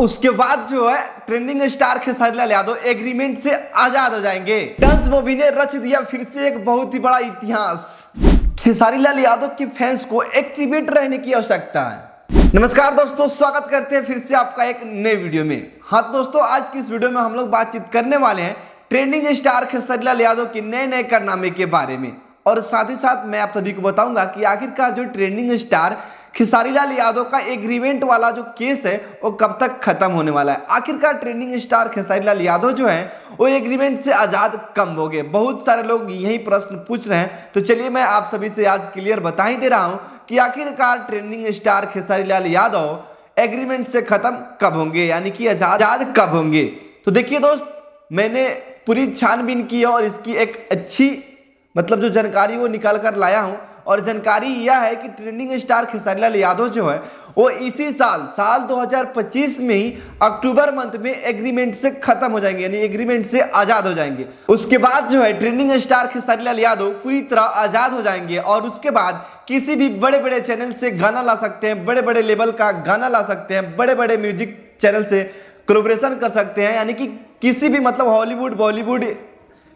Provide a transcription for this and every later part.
उसके बाद जो है trending star Khesari Lal Yadav agreement से आजाद हो जाएंगे। डंस मूवी ने रच दिया फिर से एक बहुत ही बड़ा इतिहास। खेसारी लाल यादव के फैंस को एक्टिवेट रहने की आवश्यकता है। नमस्कार दोस्तों, स्वागत करते हैं फिर से आपका एक नए वीडियो में। हाँ दोस्तों, आज की इस वीडियो में हम लोग बातचीत करने वाले हैं ट्रेंडिंग स्टार खेसारी लाल यादव के नए नए कारनामे के बारे में, और साथ ही साथ मैं आप सभी को बताऊंगा कि आखिरकार जो ट्रेंडिंग स्टार खेसारी लाल यादव का एग्रीमेंट वाला जो केस है वो कब तक खत्म होने वाला है। आखिरकार ट्रेंडिंग स्टार खेसारी लाल यादव जो है वो एग्रीमेंट से आजाद कब हो गए, बहुत सारे लोग यही प्रश्न पूछ रहे हैं। तो चलिए मैं आप सभी से आज क्लियर बता ही दे रहा हूं कि आखिरकार trending star Khesari Lal Yadav agreement से खत्म कब होंगे, यानी कि आजाद कब होंगे। तो देखिए दोस्त, मैंने पूरी छानबीन की है और इसकी एक अच्छी जो जानकारी वो निकाल कर लाया हूं। और जानकारी यह है कि ट्रेंडिंग स्टार खेसारी लाल यादव जो है वो इसी साल 2025 में ही अक्टूबर मंथ में एग्रीमेंट से खत्म हो जाएंगे, यानी एग्रीमेंट से आजाद हो जाएंगे। उसके बाद जो है ट्रेंडिंग स्टार खेसारी लाल यादव पूरी तरह आजाद हो जाएंगे और उसके बाद किसी भी बड़े बड़े चैनल से गाना ला सकते हैं, बड़े बड़े लेवल का गाना ला सकते हैं, बड़े बड़े म्यूजिक चैनल से कोलैबोरेशन कर सकते हैं, यानी कि किसी भी हॉलीवुड बॉलीवुड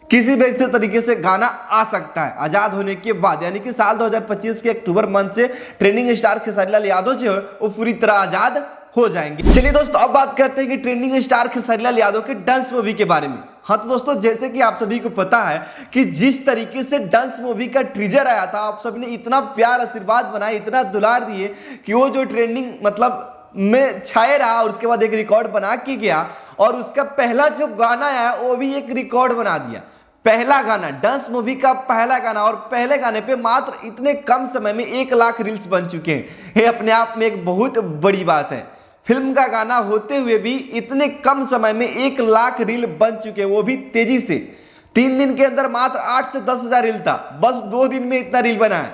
किसी भी ऐसे तरीके से गाना आ सकता है आजाद होने के बाद। यानी कि साल 2025 के अक्टूबर मंथ से ट्रेंडिंग स्टार खेसारी लाल यादव जो है वो पूरी तरह आजाद हो जाएंगे। चलिए दोस्तों, अब बात करते हैं कि ट्रेंडिंग स्टार खेसारी लाल यादव के डांस मूवी के बारे में। हाँ तो दोस्तों, जैसे कि आप सभी को पता है कि जिस तरीके से डांस मूवी का ट्रीजर आया था, आप सभी ने इतना प्यार आशीर्वाद बनाया, इतना दुलार दिए कि वो जो ट्रेंडिंग में छाए रहा और उसके बाद एक रिकॉर्ड बना के गया, और उसका पहला जो गाना आया वो भी एक रिकॉर्ड बना दिया। पहला गाना, डांस मूवी का पहला गाना, और पहले गाने पे मात्र इतने कम समय में 1 लाख रील्स बन चुके हैं। ये अपने आप में एक बहुत बड़ी बात है। फिल्म का गाना होते हुए भी इतने कम समय में 1 लाख रील बन चुके हैं, वो भी तेजी से। 3 दिन के अंदर मात्र 8 से 10 हजार रील था, बस 2 दिन में इतना रील बना है।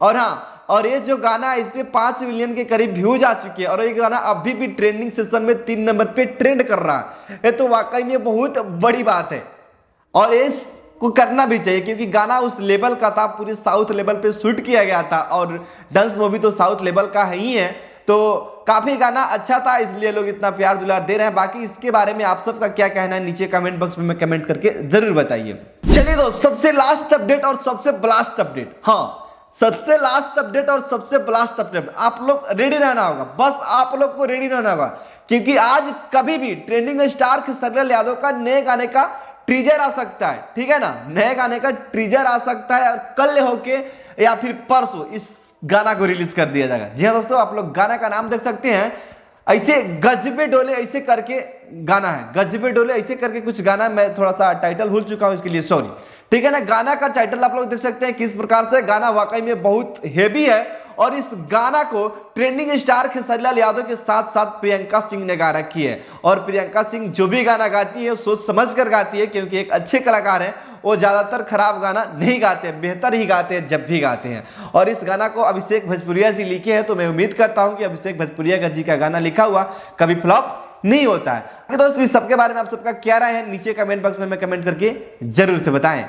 और हाँ, और ये जो गाना है इस पे 5 मिलियन के करीब व्यूज आ चुके हैं, और ये गाना अभी भी ट्रेंडिंग सेशन में 3 नंबर पे ट्रेंड कर रहा है। ये तो वाकई में बहुत बड़ी बात है और इसको करना भी चाहिए, क्योंकि गाना उस लेवल का था, पूरे साउथ लेवल पे शूट किया गया था, और डांस मूवी तो साउथ लेवल का ही है, तो काफी गाना अच्छा था, इसलिए लोग इतना प्यार दुलार दे रहे हैं। बाकी इसके बारे में आप सबका क्या कहना है नीचे कमेंट बॉक्स में कमेंट करके जरूर बताइए। चलिए दोस्त, सबसे लास्ट अपडेट और सबसे ब्लास्ट अपडेट, हाँ सबसे लास्ट अपडेट और सबसे ब्लास्ट अपडेट, आप लोग रेडी रहना होगा, बस आप लोग को रेडी रहना होगा, क्योंकि आज कभी भी ट्रेंडिंग स्टार खेसारी लाल यादव का नए गाने का ट्रीजर आ सकता है। ठीक है ना, नए गाने का ट्रीजर आ सकता है और कल होके या फिर परसों इस गाना को रिलीज कर दिया जाएगा। जी हाँ दोस्तों, आप लोग गाना का नाम देख सकते हैं, ऐसे गजबे डोले ऐसे करके गाना है, गजबे डोले ऐसे करके कुछ गाना, मैं थोड़ा सा टाइटल भूल चुका हूं, इसके लिए सॉरी। ठीक है ना, गाना का टाइटल आप लोग देख सकते हैं किस प्रकार से। गाना वाकई में बहुत हेवी है, और इस गाना को ट्रेंडिंग स्टार खेसारी लाल यादव के साथ साथ प्रियंका सिंह ने गा रखी है। और प्रियंका सिंह जो भी गाना गाती है सोच समझ कर गाती है, क्योंकि एक अच्छे कलाकार हैं, वो ज्यादातर खराब गाना नहीं गाते, बेहतर ही गाते हैं जब भी गाते हैं। और इस गाना को अभिषेक भोजपुरिया जी लिखे हैं, तो मैं उम्मीद करता हूं कि अभिषेक भोजपुरिया जी का गाना लिखा हुआ कभी फ्लॉप नहीं होता है। दोस्तों, इस सबके बारे में आप सबका क्या राय है नीचे कमेंट बॉक्स में कमेंट करके जरूर से बताएं।